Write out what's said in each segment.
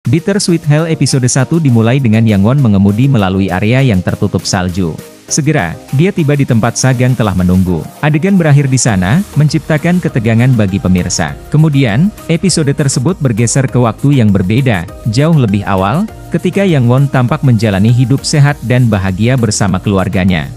Bittersweet Hell episode 1 dimulai dengan Yang Won mengemudi melalui area yang tertutup salju. Segera, dia tiba di tempat Sagang telah menunggu. Adegan berakhir di sana, menciptakan ketegangan bagi pemirsa. Kemudian, episode tersebut bergeser ke waktu yang berbeda, jauh lebih awal, ketika Yang Won tampak menjalani hidup sehat dan bahagia bersama keluarganya.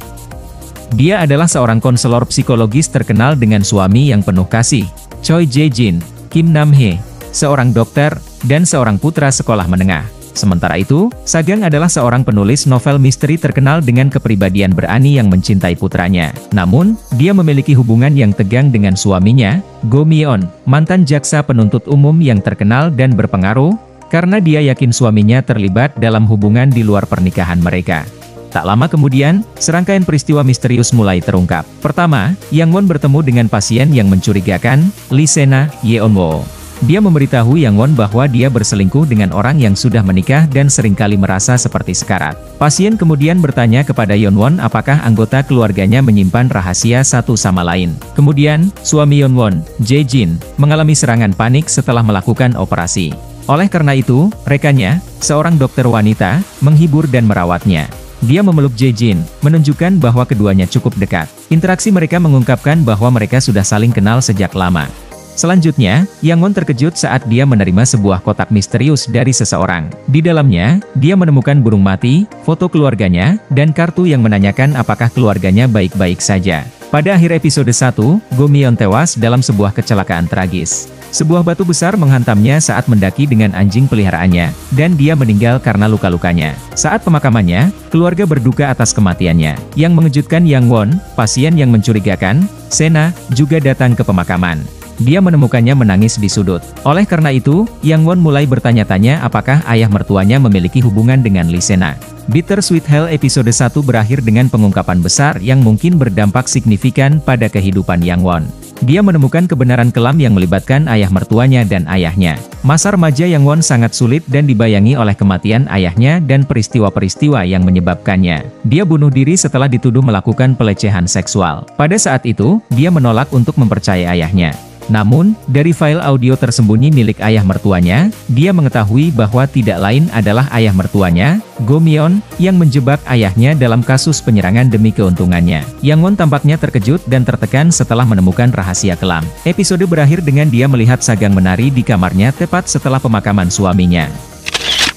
Dia adalah seorang konselor psikologis terkenal dengan suami yang penuh kasih, Choi Jae-jin, Kim Nam-hee, seorang dokter, dan seorang putra sekolah menengah. Sementara itu, Sagang adalah seorang penulis novel misteri terkenal dengan kepribadian berani yang mencintai putranya. Namun, dia memiliki hubungan yang tegang dengan suaminya, Go Mi-yeon, mantan jaksa penuntut umum yang terkenal dan berpengaruh, karena dia yakin suaminya terlibat dalam hubungan di luar pernikahan mereka. Tak lama kemudian, serangkaian peristiwa misterius mulai terungkap. Pertama, Yang Won bertemu dengan pasien yang mencurigakan, Lee Se-na, Yeon-woo. Dia memberitahu Yang Won bahwa dia berselingkuh dengan orang yang sudah menikah dan seringkali merasa seperti sekarat. Pasien kemudian bertanya kepada Yeon Won apakah anggota keluarganya menyimpan rahasia satu sama lain. Kemudian, suami Yeon Won, Jae-jin, mengalami serangan panik setelah melakukan operasi. Oleh karena itu, rekannya, seorang dokter wanita, menghibur dan merawatnya. Dia memeluk Jae-jin, menunjukkan bahwa keduanya cukup dekat. Interaksi mereka mengungkapkan bahwa mereka sudah saling kenal sejak lama. Selanjutnya, Yang Won terkejut saat dia menerima sebuah kotak misterius dari seseorang. Di dalamnya, dia menemukan burung mati, foto keluarganya, dan kartu yang menanyakan apakah keluarganya baik-baik saja. Pada akhir episode 1, Go Mi-yeon tewas dalam sebuah kecelakaan tragis. Sebuah batu besar menghantamnya saat mendaki dengan anjing peliharaannya, dan dia meninggal karena luka-lukanya. Saat pemakamannya, keluarga berduka atas kematiannya. Yang mengejutkan Yang Won, pasien yang mencurigakan, Se-na, juga datang ke pemakaman. Dia menemukannya menangis di sudut. Oleh karena itu, Yang Won mulai bertanya-tanya apakah ayah mertuanya memiliki hubungan dengan Lee Se-na. Bittersweet Hell episode 1 berakhir dengan pengungkapan besar yang mungkin berdampak signifikan pada kehidupan Yang Won. Dia menemukan kebenaran kelam yang melibatkan ayah mertuanya dan ayahnya. Masa remaja Yang Won sangat sulit dan dibayangi oleh kematian ayahnya dan peristiwa-peristiwa yang menyebabkannya. Dia bunuh diri setelah dituduh melakukan pelecehan seksual. Pada saat itu, dia menolak untuk mempercayai ayahnya. Namun, dari file audio tersembunyi milik ayah mertuanya, dia mengetahui bahwa tidak lain adalah ayah mertuanya, Go Mi-yeon, yang menjebak ayahnya dalam kasus penyerangan demi keuntungannya. Yang Won tampaknya terkejut dan tertekan setelah menemukan rahasia kelam. Episode berakhir dengan dia melihat Sagang menari di kamarnya tepat setelah pemakaman suaminya.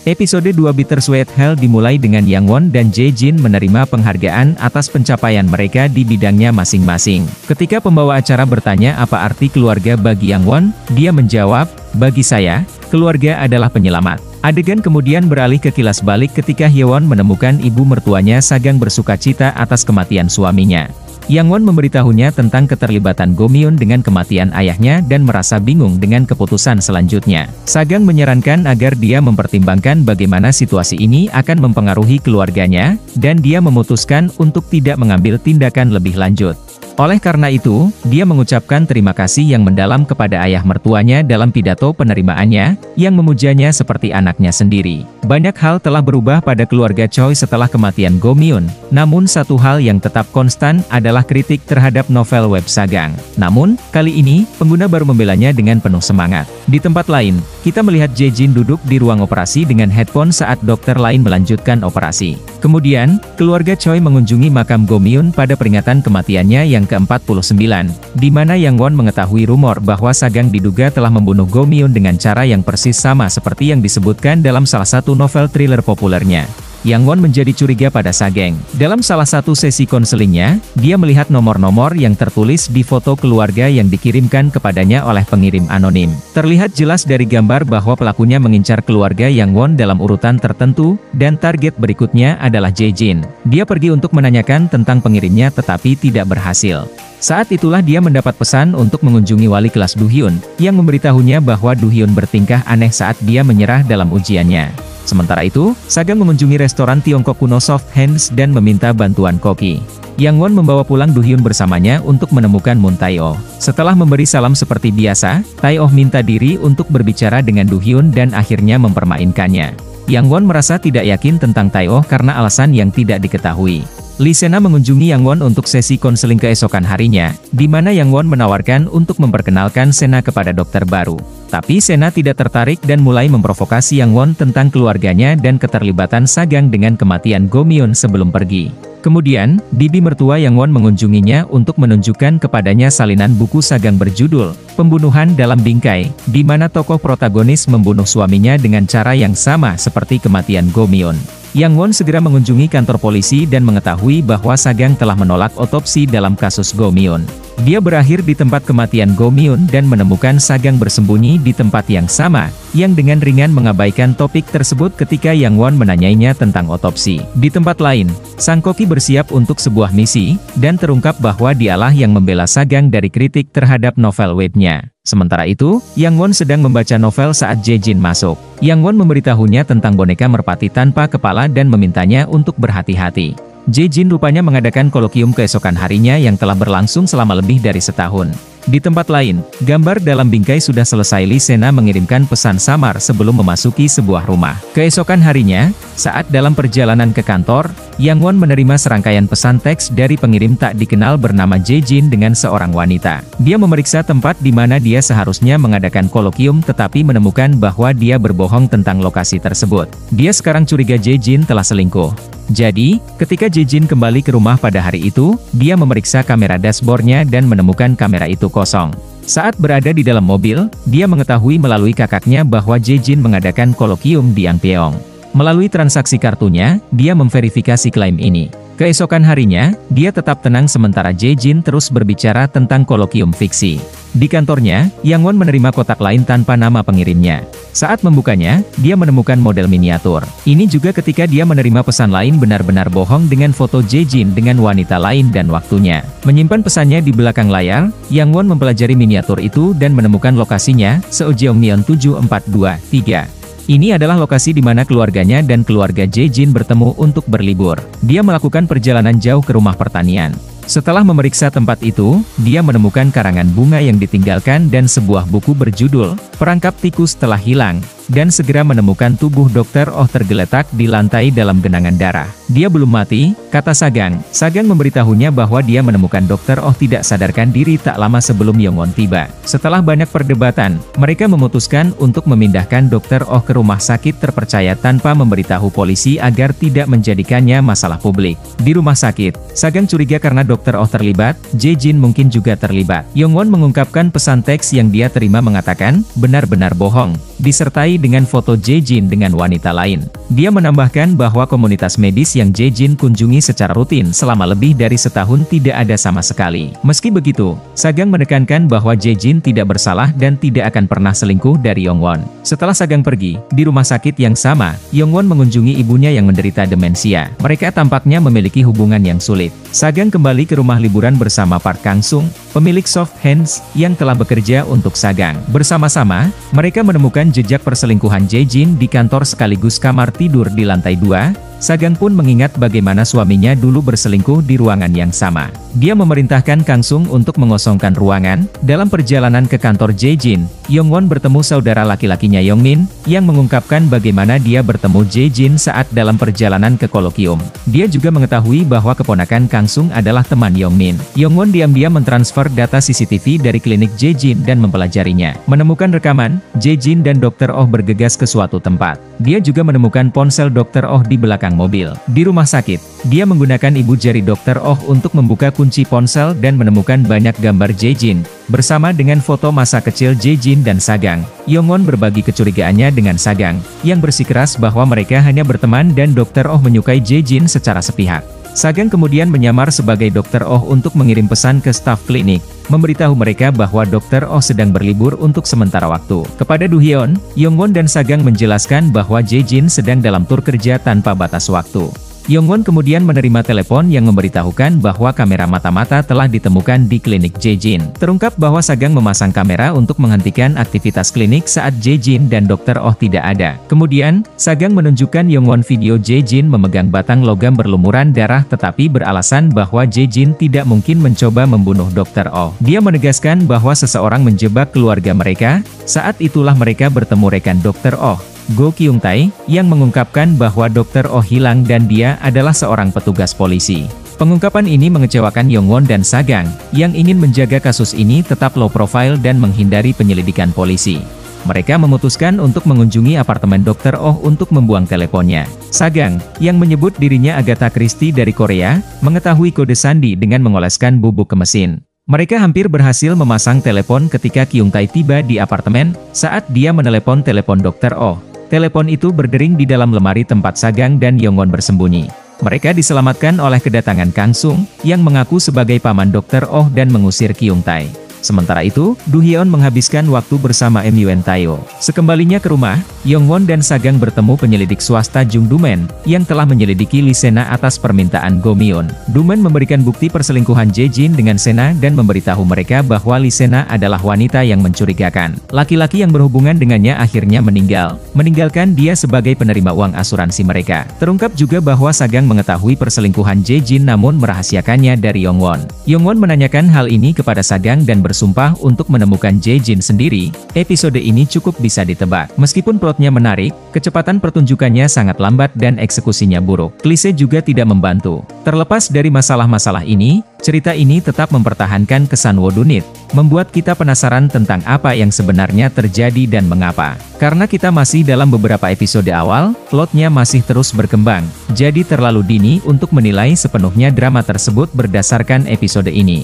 Episode 2 Bittersweet Hell dimulai dengan Yang Won dan Jae-jin menerima penghargaan atas pencapaian mereka di bidangnya masing-masing. Ketika pembawa acara bertanya apa arti keluarga bagi Yang Won, dia menjawab, "Bagi saya, keluarga adalah penyelamat." Adegan kemudian beralih ke kilas balik ketika Hyewon menemukan ibu mertuanya Sagang bersukacita atas kematian suaminya. Yang Won memberitahunya tentang keterlibatan Go Mi-yeon dengan kematian ayahnya dan merasa bingung dengan keputusan selanjutnya. Sagang menyarankan agar dia mempertimbangkan bagaimana situasi ini akan mempengaruhi keluarganya, dan dia memutuskan untuk tidak mengambil tindakan lebih lanjut. Oleh karena itu, dia mengucapkan terima kasih yang mendalam kepada ayah mertuanya dalam pidato penerimaannya, yang memujanya seperti anaknya sendiri. Banyak hal telah berubah pada keluarga Choi setelah kematian Go Mi-yeon, namun satu hal yang tetap konstan adalah kritik terhadap novel web Sagang. Namun, kali ini, pengguna baru membelanya dengan penuh semangat. Di tempat lain, kita melihat Jae-jin duduk di ruang operasi dengan headphone saat dokter lain melanjutkan operasi. Kemudian, keluarga Choi mengunjungi makam Go Mi-yeon pada peringatan kematiannya yang ke-49, di mana Yang Won mengetahui rumor bahwa Sagang diduga telah membunuh Go Mi-yeon dengan cara yang persis sama seperti yang disebutkan dalam salah satu novel thriller populernya. Yang Won menjadi curiga pada Sagang. Dalam salah satu sesi konselingnya, dia melihat nomor-nomor yang tertulis di foto keluarga yang dikirimkan kepadanya oleh pengirim anonim. Terlihat jelas dari gambar bahwa pelakunya mengincar keluarga Yang Won dalam urutan tertentu, dan target berikutnya adalah Jae-jin. Dia pergi untuk menanyakan tentang pengirimnya tetapi tidak berhasil. Saat itulah dia mendapat pesan untuk mengunjungi wali kelas Do-hyun, yang memberitahunya bahwa Do-hyun bertingkah aneh saat dia menyerah dalam ujiannya. Sementara itu, Sagang mengunjungi restoran Tiongkok kuno Soft Hands dan meminta bantuan koki. Yang Won membawa pulang Do-hyun bersamanya untuk menemukan Moon Tae-oh. Setelah memberi salam seperti biasa, Tae-oh minta diri untuk berbicara dengan Do-hyun dan akhirnya mempermainkannya. Yang Won merasa tidak yakin tentang Tae-oh karena alasan yang tidak diketahui. Lee Sena mengunjungi Yang Won untuk sesi konseling keesokan harinya, di mana Yang Won menawarkan untuk memperkenalkan Sena kepada dokter baru. Tapi Sena tidak tertarik dan mulai memprovokasi Yang Won tentang keluarganya dan keterlibatan Sagang dengan kematian Go Myon sebelum pergi. Kemudian, bibi mertua Yang Won mengunjunginya untuk menunjukkan kepadanya salinan buku Sagang berjudul Pembunuhan dalam Bingkai, di mana tokoh protagonis membunuh suaminya dengan cara yang sama seperti kematian Go Myon. Yang Won segera mengunjungi kantor polisi dan mengetahui bahwa Sagang telah menolak otopsi dalam kasus Go Myon. Dia berakhir di tempat kematian Go Myon dan menemukan Sagang bersembunyi di tempat yang sama, yang dengan ringan mengabaikan topik tersebut ketika Yang Won menanyainya tentang otopsi. Di tempat lain, Sang Koki bersiap untuk sebuah misi, dan terungkap bahwa dialah yang membela Sagang dari kritik terhadap novel webnya. Sementara itu, Yang Won sedang membaca novel saat Jae-jin masuk. Yang Won memberitahunya tentang boneka merpati tanpa kepala dan memintanya untuk berhati-hati. Jae-jin rupanya mengadakan kolokium keesokan harinya yang telah berlangsung selama lebih dari setahun. Di tempat lain, gambar dalam bingkai sudah selesai. Lee Sena mengirimkan pesan samar sebelum memasuki sebuah rumah. Keesokan harinya, saat dalam perjalanan ke kantor, Yang Won menerima serangkaian pesan teks dari pengirim tak dikenal bernama Jae-jin dengan seorang wanita. Dia memeriksa tempat di mana dia seharusnya mengadakan kolokium tetapi menemukan bahwa dia berbohong tentang lokasi tersebut. Dia sekarang curiga Jae-jin telah selingkuh. Jadi, ketika Jae-jin kembali ke rumah pada hari itu, dia memeriksa kamera dashboardnya dan menemukan kamera itu kosong. Saat berada di dalam mobil, dia mengetahui melalui kakaknya bahwa Jae-jin mengadakan kolokium di Angpyeong. Melalui transaksi kartunya, dia memverifikasi klaim ini. Keesokan harinya, dia tetap tenang sementara Jae-jin terus berbicara tentang kolokium fiksi. Di kantornya, Yang Won menerima kotak lain tanpa nama pengirimnya. Saat membukanya, dia menemukan model miniatur. Ini juga ketika dia menerima pesan lain benar-benar bohong dengan foto Jae-jin dengan wanita lain dan waktunya. Menyimpan pesannya di belakang layar, Yang Won mempelajari miniatur itu dan menemukan lokasinya, Seojeongmyeon 7423. Ini adalah lokasi di mana keluarganya dan keluarga Jae-jin bertemu untuk berlibur. Dia melakukan perjalanan jauh ke rumah pertanian. Setelah memeriksa tempat itu, dia menemukan karangan bunga yang ditinggalkan dan sebuah buku berjudul Perangkap Tikus Telah Hilang, dan segera menemukan tubuh Dr. Oh tergeletak di lantai dalam genangan darah. Dia belum mati, kata Sagang. Sagang memberitahunya bahwa dia menemukan Dr. Oh tidak sadarkan diri tak lama sebelum Yang Won tiba. Setelah banyak perdebatan, mereka memutuskan untuk memindahkan Dr. Oh ke rumah sakit terpercaya tanpa memberitahu polisi agar tidak menjadikannya masalah publik. Di rumah sakit, Sagang curiga karena Dr. Oh terlibat, Jae-jin mungkin juga terlibat. Yang Won mengungkapkan pesan teks yang dia terima mengatakan, benar-benar bohong, disertai dengan foto Jae-jin dengan wanita lain. Dia menambahkan bahwa komunitas medis yang Jae-jin kunjungi secara rutin selama lebih dari setahun tidak ada sama sekali. Meski begitu, Sagang menekankan bahwa Jae-jin tidak bersalah dan tidak akan pernah selingkuh dari Yang Won. Setelah Sagang pergi, di rumah sakit yang sama, Yang Won mengunjungi ibunya yang menderita demensia. Mereka tampaknya memiliki hubungan yang sulit. Sagang kembali ke rumah liburan bersama Park Kang-sung, pemilik Soft Hands, yang telah bekerja untuk Sagang. Bersama-sama, mereka menemukan jejak perselingkuhan Jae-jin di kantor sekaligus kamar tidur di lantai 2. Sagang pun mengingat bagaimana suaminya dulu berselingkuh di ruangan yang sama. Dia memerintahkan Kang-sung untuk mengosongkan ruangan. Dalam perjalanan ke kantor Jae-jin, Yang Won bertemu saudara laki-lakinya Yong-min, yang mengungkapkan bagaimana dia bertemu Jae-jin saat dalam perjalanan ke kolokium. Dia juga mengetahui bahwa keponakan Kang-sung adalah teman Yong-min. Yang Won diam-diam mentransfer data CCTV dari klinik Jae-jin dan mempelajarinya. Menemukan rekaman, Jae-jin dan Dr. Oh bergegas ke suatu tempat. Dia juga menemukan ponsel Dr. Oh di belakang mobil. Di rumah sakit, dia menggunakan ibu jari Dr. Oh untuk membuka kunci ponsel dan menemukan banyak gambar Jae-jin, bersama dengan foto masa kecil Jae-jin dan Sagang. Yang Won berbagi kecurigaannya dengan Sagang, yang bersikeras bahwa mereka hanya berteman dan Dr. Oh menyukai Jae-jin secara sepihak. Sagang kemudian menyamar sebagai Dr. Oh untuk mengirim pesan ke staf klinik, memberitahu mereka bahwa Dr. Oh sedang berlibur untuk sementara waktu. Kepada Do-hyun, Yang Won dan Sagang menjelaskan bahwa Jae-jin sedang dalam tur kerja tanpa batas waktu. Yang Won kemudian menerima telepon yang memberitahukan bahwa kamera mata-mata telah ditemukan di klinik Jae-jin. Terungkap bahwa Sagang memasang kamera untuk menghentikan aktivitas klinik saat Jae-jin dan Dr. Oh tidak ada. Kemudian, Sagang menunjukkan Yang Won video Jae-jin memegang batang logam berlumuran darah tetapi beralasan bahwa Jae-jin tidak mungkin mencoba membunuh Dr. Oh. Dia menegaskan bahwa seseorang menjebak keluarga mereka, saat itulah mereka bertemu rekan Dr. Oh. Go Kyung-tae, yang mengungkapkan bahwa Dr. Oh hilang dan dia adalah seorang petugas polisi. Pengungkapan ini mengecewakan Yongwon dan Sagang, yang ingin menjaga kasus ini tetap low profile dan menghindari penyelidikan polisi. Mereka memutuskan untuk mengunjungi apartemen Dr. Oh untuk membuang teleponnya. Sagang, yang menyebut dirinya Agatha Christie dari Korea, mengetahui kode sandi dengan mengoleskan bubuk ke mesin. Mereka hampir berhasil memasang telepon ketika Kyung-tae tiba di apartemen, saat dia menelepon telepon Dr. Oh. Telepon itu berdering di dalam lemari tempat Sagang dan Yongwon bersembunyi. Mereka diselamatkan oleh kedatangan Kang Sung, yang mengaku sebagai paman Dr. Oh dan mengusir Kyung-tae. Sementara itu, Do Hyeon menghabiskan waktu bersama Myun Tae-oh. Sekembalinya ke rumah, Yongwon dan Sagang bertemu penyelidik swasta Jung Do-man, yang telah menyelidiki Lee Sena atas permintaan Go Myun. Do-man memberikan bukti perselingkuhan Jae-jin dengan Sena dan memberitahu mereka bahwa Lee Sena adalah wanita yang mencurigakan. Laki-laki yang berhubungan dengannya akhirnya meninggalkan dia sebagai penerima uang asuransi mereka. Terungkap juga bahwa Sagang mengetahui perselingkuhan Jae-jin namun merahasiakannya dari Yongwon. Yongwon menanyakan hal ini kepada Sagang dan bersumpah untuk menemukan Jae-jin sendiri. Episode ini cukup bisa ditebak. Meskipun plotnya menarik, kecepatan pertunjukannya sangat lambat dan eksekusinya buruk. Klise juga tidak membantu. Terlepas dari masalah-masalah ini, cerita ini tetap mempertahankan kesan whodunit, membuat kita penasaran tentang apa yang sebenarnya terjadi dan mengapa. Karena kita masih dalam beberapa episode awal, plotnya masih terus berkembang, jadi terlalu dini untuk menilai sepenuhnya drama tersebut berdasarkan episode ini.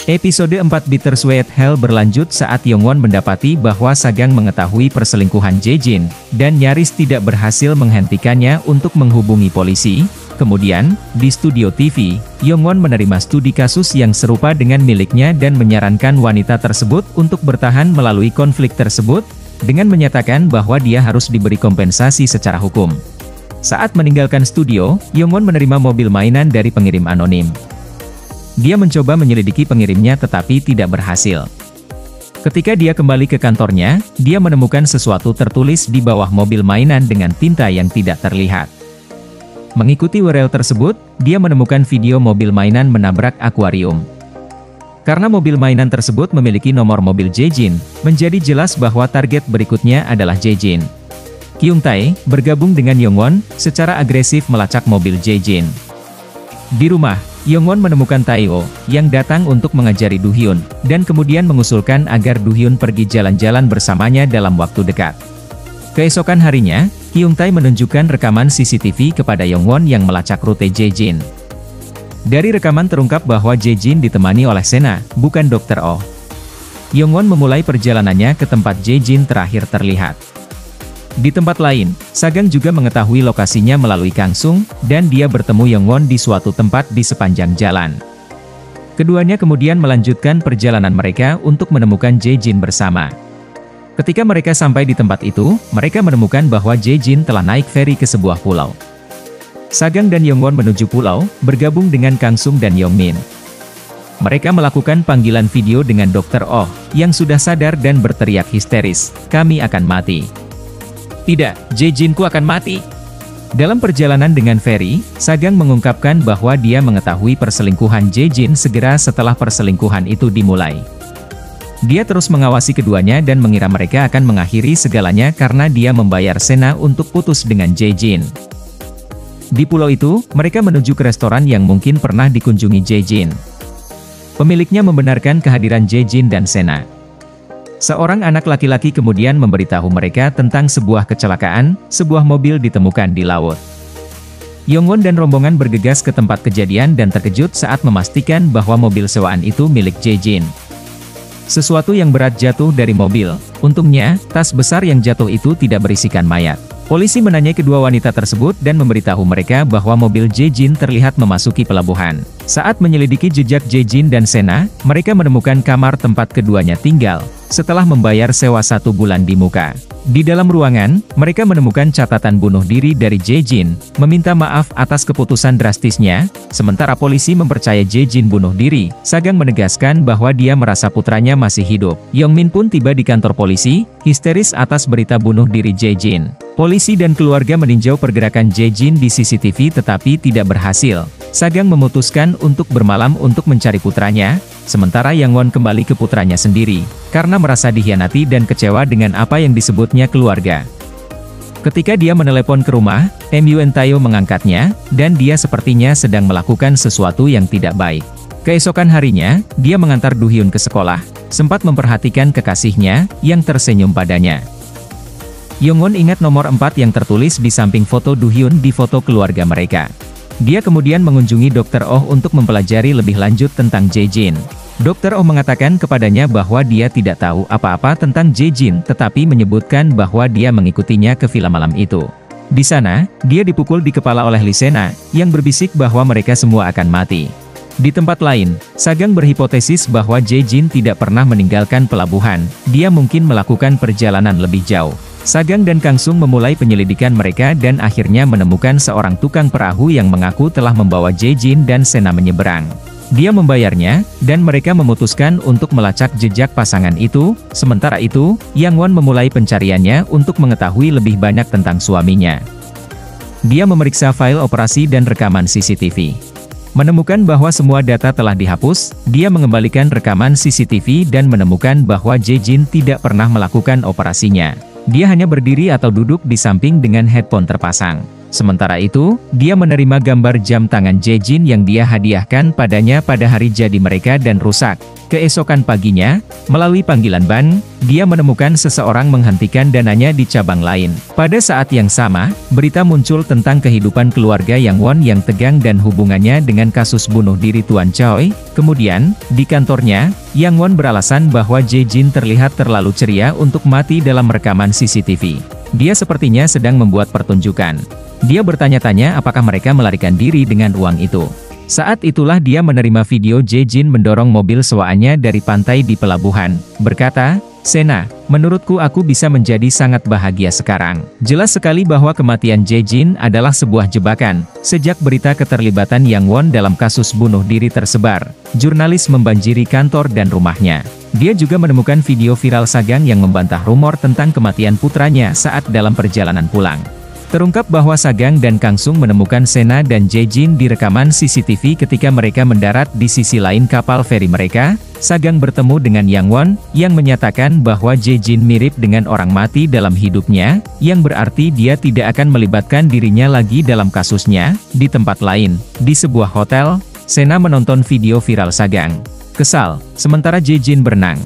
Episode 4 Bittersweet Hell berlanjut saat Yongwon mendapati bahwa Sagang mengetahui perselingkuhan Jae-jin, dan nyaris tidak berhasil menghentikannya untuk menghubungi polisi. Kemudian, di studio TV, Yongwon menerima studi kasus yang serupa dengan miliknya dan menyarankan wanita tersebut untuk bertahan melalui konflik tersebut, dengan menyatakan bahwa dia harus diberi kompensasi secara hukum. Saat meninggalkan studio, Yongwon menerima mobil mainan dari pengirim anonim. Dia mencoba menyelidiki pengirimnya tetapi tidak berhasil. Ketika dia kembali ke kantornya, dia menemukan sesuatu tertulis di bawah mobil mainan dengan tinta yang tidak terlihat. Mengikuti URL tersebut, dia menemukan video mobil mainan menabrak akuarium. Karena mobil mainan tersebut memiliki nomor mobil Jae-jin, menjadi jelas bahwa target berikutnya adalah Jae-jin. Kyung-tae, bergabung dengan Yongwon, secara agresif melacak mobil Jae-jin. Di rumah, Yongwon menemukan Tae-oh, yang datang untuk mengajari Do Hyun, dan kemudian mengusulkan agar Do Hyun pergi jalan-jalan bersamanya dalam waktu dekat. Keesokan harinya, Kyung-tae menunjukkan rekaman CCTV kepada Yongwon yang melacak rute Jae-jin. Dari rekaman terungkap bahwa Jae-jin ditemani oleh Sena, bukan Dr. Oh. Yongwon memulai perjalanannya ke tempat Jae-jin terakhir terlihat. Di tempat lain, Sagang juga mengetahui lokasinya melalui Kang Sung, dan dia bertemu Yongwon di suatu tempat di sepanjang jalan. Keduanya kemudian melanjutkan perjalanan mereka untuk menemukan Jae-jin bersama. Ketika mereka sampai di tempat itu, mereka menemukan bahwa Jae-jin telah naik feri ke sebuah pulau. Sagang dan Yongwon menuju pulau, bergabung dengan Kang Sung dan Yongmin. Mereka melakukan panggilan video dengan Dr. Oh, yang sudah sadar dan berteriak histeris, "Kami akan mati. Tidak, Jae-jinku akan mati." Dalam perjalanan dengan feri, Sagang mengungkapkan bahwa dia mengetahui perselingkuhan Jae-jin segera setelah perselingkuhan itu dimulai. Dia terus mengawasi keduanya dan mengira mereka akan mengakhiri segalanya karena dia membayar Sena untuk putus dengan Jae-jin. Di pulau itu, mereka menuju ke restoran yang mungkin pernah dikunjungi Jae-jin. Pemiliknya membenarkan kehadiran Jae-jin dan Sena. Seorang anak laki-laki kemudian memberitahu mereka tentang sebuah kecelakaan, sebuah mobil ditemukan di laut. Yongwon dan rombongan bergegas ke tempat kejadian dan terkejut saat memastikan bahwa mobil sewaan itu milik Jae-jin. Sesuatu yang berat jatuh dari mobil. Untungnya, tas besar yang jatuh itu tidak berisikan mayat. Polisi menanyai kedua wanita tersebut dan memberitahu mereka bahwa mobil Jae-jin terlihat memasuki pelabuhan. Saat menyelidiki jejak Jae-jin dan Sena, mereka menemukan kamar tempat keduanya tinggal, setelah membayar sewa 1 bulan di muka. Di dalam ruangan, mereka menemukan catatan bunuh diri dari Jae-jin, meminta maaf atas keputusan drastisnya, sementara polisi mempercayai Jae-jin bunuh diri. Sagang menegaskan bahwa dia merasa putranya masih hidup. Yongmin pun tiba di kantor polisi, histeris atas berita bunuh diri Jae-jin. Polisi dan keluarga meninjau pergerakan Jae-jin di CCTV tetapi tidak berhasil. Sagang memutuskan untuk bermalam untuk mencari putranya, sementara Yongwon kembali ke putranya sendiri, karena merasa dikhianati dan kecewa dengan apa yang disebutnya keluarga. Ketika dia menelepon ke rumah, Myun Tae mengangkatnya, dan dia sepertinya sedang melakukan sesuatu yang tidak baik. Keesokan harinya, dia mengantar Do Hyun ke sekolah, sempat memperhatikan kekasihnya, yang tersenyum padanya. Youngwon ingat nomor 4 yang tertulis di samping foto Do Hyun di foto keluarga mereka. Dia kemudian mengunjungi Dr. Oh untuk mempelajari lebih lanjut tentang Jae-jin. Dr. Oh mengatakan kepadanya bahwa dia tidak tahu apa-apa tentang Jae-jin, tetapi menyebutkan bahwa dia mengikutinya ke villa malam itu. Di sana, dia dipukul di kepala oleh Lee Sena, yang berbisik bahwa mereka semua akan mati. Di tempat lain, Sagang berhipotesis bahwa Jae-jin tidak pernah meninggalkan pelabuhan, dia mungkin melakukan perjalanan lebih jauh. Sagang dan Kang Sung memulai penyelidikan mereka dan akhirnya menemukan seorang tukang perahu yang mengaku telah membawa Jae-jin dan Sena menyeberang. Dia membayarnya, dan mereka memutuskan untuk melacak jejak pasangan itu. Sementara itu, Yang Won memulai pencariannya untuk mengetahui lebih banyak tentang suaminya. Dia memeriksa file operasi dan rekaman CCTV. Menemukan bahwa semua data telah dihapus, dia mengembalikan rekaman CCTV dan menemukan bahwa Jae-jin tidak pernah melakukan operasinya. Dia hanya berdiri atau duduk di samping dengan headphone terpasang. Sementara itu, dia menerima gambar jam tangan Jae-jin yang dia hadiahkan padanya pada hari jadi mereka dan rusak. Keesokan paginya, melalui panggilan bank, dia menemukan seseorang menghentikan dananya di cabang lain. Pada saat yang sama, berita muncul tentang kehidupan keluarga Yang Won yang tegang dan hubungannya dengan kasus bunuh diri Tuan Choi. Kemudian, di kantornya, Yang Won beralasan bahwa Jae-jin terlihat terlalu ceria untuk mati dalam rekaman CCTV. Dia sepertinya sedang membuat pertunjukan. Dia bertanya-tanya apakah mereka melarikan diri dengan uang itu. Saat itulah dia menerima video Jae-jin mendorong mobil sewaannya dari pantai di pelabuhan, berkata, "Sena, menurutku aku bisa menjadi sangat bahagia sekarang." Jelas sekali bahwa kematian Jae-jin adalah sebuah jebakan. Sejak berita keterlibatan Yang Won dalam kasus bunuh diri tersebar, jurnalis membanjiri kantor dan rumahnya. Dia juga menemukan video viral Sagang yang membantah rumor tentang kematian putranya saat dalam perjalanan pulang. Terungkap bahwa Sagang dan Kang Sung menemukan Sena dan Jae-jin di rekaman CCTV ketika mereka mendarat di sisi lain kapal feri mereka. Sagang bertemu dengan Yang Won, yang menyatakan bahwa Jae-jin mirip dengan orang mati dalam hidupnya, yang berarti dia tidak akan melibatkan dirinya lagi dalam kasusnya. Di tempat lain, di sebuah hotel, Sena menonton video viral Sagang. Kesal, sementara Jae-jin berenang.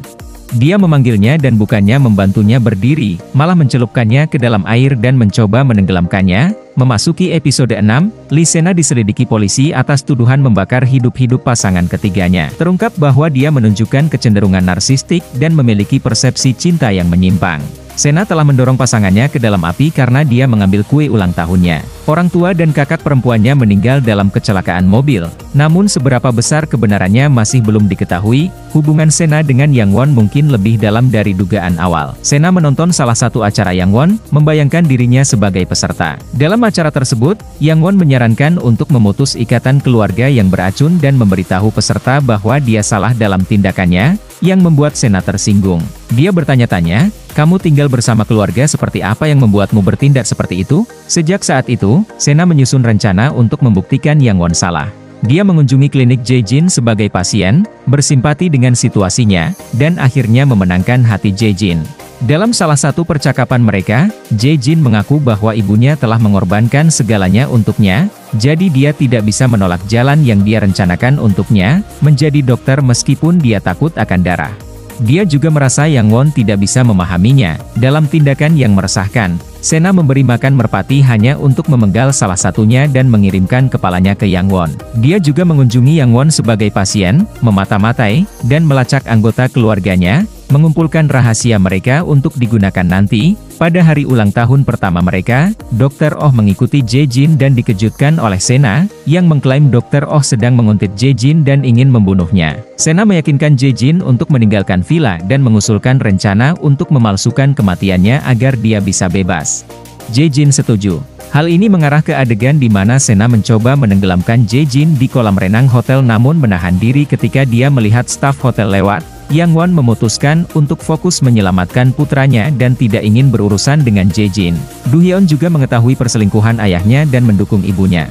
Dia memanggilnya dan bukannya membantunya berdiri, malah mencelupkannya ke dalam air dan mencoba menenggelamkannya. Memasuki episode 6, Lee Sena diselidiki polisi atas tuduhan membakar hidup-hidup pasangan ketiganya. Terungkap bahwa dia menunjukkan kecenderungan narsistik dan memiliki persepsi cinta yang menyimpang. Sena telah mendorong pasangannya ke dalam api karena dia mengambil kue ulang tahunnya. Orang tua dan kakak perempuannya meninggal dalam kecelakaan mobil. Namun seberapa besar kebenarannya masih belum diketahui. Hubungan Sena dengan Yang Won mungkin lebih dalam dari dugaan awal. Sena menonton salah satu acara Yang Won, membayangkan dirinya sebagai peserta. Dalam acara tersebut, Yang Won menyarankan untuk memutus ikatan keluarga yang beracun dan memberitahu peserta bahwa dia salah dalam tindakannya, yang membuat Sena tersinggung. Dia bertanya-tanya, "Kamu tinggal bersama keluarga seperti apa yang membuatmu bertindak seperti itu?" Sejak saat itu, Sena menyusun rencana untuk membuktikan Yang Won salah. Dia mengunjungi klinik Jae-jin sebagai pasien, bersimpati dengan situasinya, dan akhirnya memenangkan hati Jae-jin. Dalam salah satu percakapan mereka, Jae-jin mengaku bahwa ibunya telah mengorbankan segalanya untuknya, jadi dia tidak bisa menolak jalan yang dia rencanakan untuknya, menjadi dokter meskipun dia takut akan darah. Dia juga merasa Yang Won tidak bisa memahaminya. Dalam tindakan yang meresahkan, Sena memberi makan merpati hanya untuk memenggal salah satunya dan mengirimkan kepalanya ke Yang Won. Dia juga mengunjungi Yang Won sebagai pasien, memata-matai, dan melacak anggota keluarganya, mengumpulkan rahasia mereka untuk digunakan nanti. Pada hari ulang tahun pertama mereka, Dr. Oh mengikuti Jae-jin dan dikejutkan oleh Sena, yang mengklaim Dr. Oh sedang menguntit Jae-jin dan ingin membunuhnya. Sena meyakinkan Jae-jin untuk meninggalkan villa dan mengusulkan rencana untuk memalsukan kematiannya agar dia bisa bebas. Jae-jin setuju. Hal ini mengarah ke adegan di mana Sena mencoba menenggelamkan Jae-jin di kolam renang hotel namun menahan diri ketika dia melihat staf hotel lewat. Yang Won memutuskan untuk fokus menyelamatkan putranya dan tidak ingin berurusan dengan Jae-jin. Do Hyun juga mengetahui perselingkuhan ayahnya dan mendukung ibunya.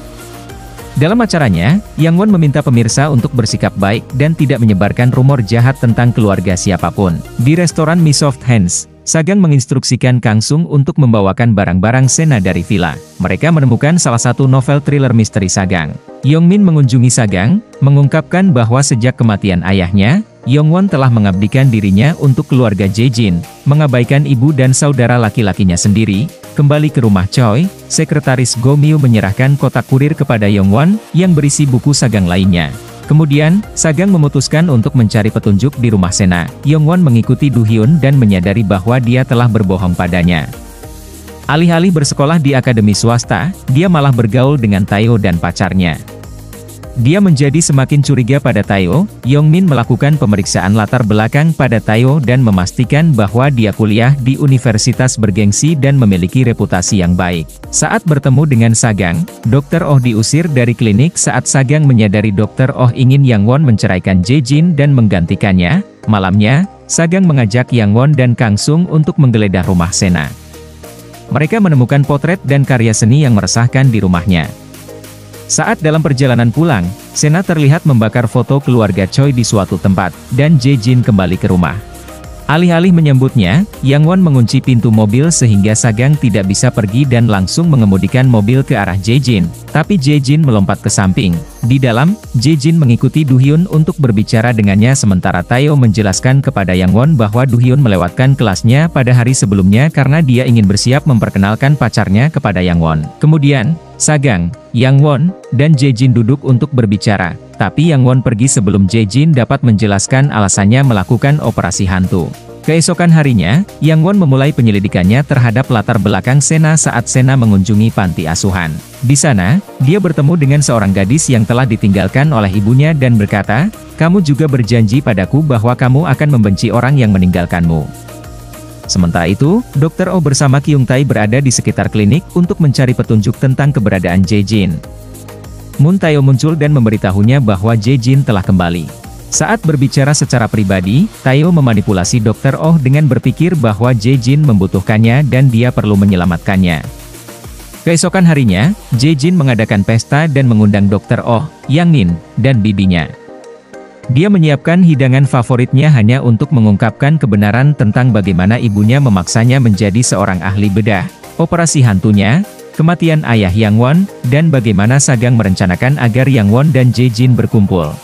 Dalam acaranya, Yang Won meminta pemirsa untuk bersikap baik dan tidak menyebarkan rumor jahat tentang keluarga siapapun. Di restoran Mi Soft Hands, Sagang menginstruksikan Kang Sung untuk membawakan barang-barang Sena dari villa. Mereka menemukan salah satu novel thriller misteri Sagang. Yongmin mengunjungi Sagang, mengungkapkan bahwa sejak kematian ayahnya, Yongwon telah mengabdikan dirinya untuk keluarga Jae-jin, mengabaikan ibu dan saudara laki-lakinya sendiri. Kembali ke rumah Choi, sekretaris Go Myu menyerahkan kotak kurir kepada Yongwon, yang berisi buku Sagang lainnya. Kemudian, Sagang memutuskan untuk mencari petunjuk di rumah Sena. Yongwon mengikuti Do Hyun dan menyadari bahwa dia telah berbohong padanya. Alih-alih bersekolah di akademi swasta, dia malah bergaul dengan Tae-oh dan pacarnya. Dia menjadi semakin curiga pada Tae-oh. Yongmin melakukan pemeriksaan latar belakang pada Tae-oh dan memastikan bahwa dia kuliah di universitas bergengsi dan memiliki reputasi yang baik. Saat bertemu dengan Sagang, Dr. Oh diusir dari klinik saat Sagang menyadari Dr. Oh ingin Yang Won menceraikan Jae-jin dan menggantikannya. Malamnya, Sagang mengajak Yang Won dan Kang Sung untuk menggeledah rumah Sena. Mereka menemukan potret dan karya seni yang meresahkan di rumahnya. Saat dalam perjalanan pulang, Sena terlihat membakar foto keluarga Choi di suatu tempat, dan Jae-jin kembali ke rumah. Alih-alih menyambutnya, Yang Won mengunci pintu mobil sehingga Sagang tidak bisa pergi dan langsung mengemudikan mobil ke arah Jae-jin. Tapi Jae-jin melompat ke samping. Di dalam, Jae-jin mengikuti Do Hyun untuk berbicara dengannya sementara Tae-oh menjelaskan kepada Yang Won bahwa Do Hyun melewatkan kelasnya pada hari sebelumnya karena dia ingin bersiap memperkenalkan pacarnya kepada Yang Won. Kemudian, Sagang, Yang Won, dan Jae-jin duduk untuk berbicara, tapi Yang Won pergi sebelum Jae-jin dapat menjelaskan alasannya melakukan operasi hantu. Keesokan harinya, Yang Won memulai penyelidikannya terhadap latar belakang Sena saat Sena mengunjungi panti asuhan. Di sana, dia bertemu dengan seorang gadis yang telah ditinggalkan oleh ibunya dan berkata, "Kamu juga berjanji padaku bahwa kamu akan membenci orang yang meninggalkanmu." Sementara itu, Dr. Oh bersama Kyung Tae berada di sekitar klinik untuk mencari petunjuk tentang keberadaan Jae-jin. Moon Tae-oh muncul dan memberitahunya bahwa Jae-jin telah kembali. Saat berbicara secara pribadi, Tae-oh memanipulasi Dr. Oh dengan berpikir bahwa Jae-jin membutuhkannya dan dia perlu menyelamatkannya. Keesokan harinya, Jae-jin mengadakan pesta dan mengundang Dr. Oh, Yang Nin, dan bibinya. Dia menyiapkan hidangan favoritnya hanya untuk mengungkapkan kebenaran tentang bagaimana ibunya memaksanya menjadi seorang ahli bedah, operasi hantunya, kematian ayah Yang Won, dan bagaimana Sagang merencanakan agar Yang Won dan Jae-jin berkumpul.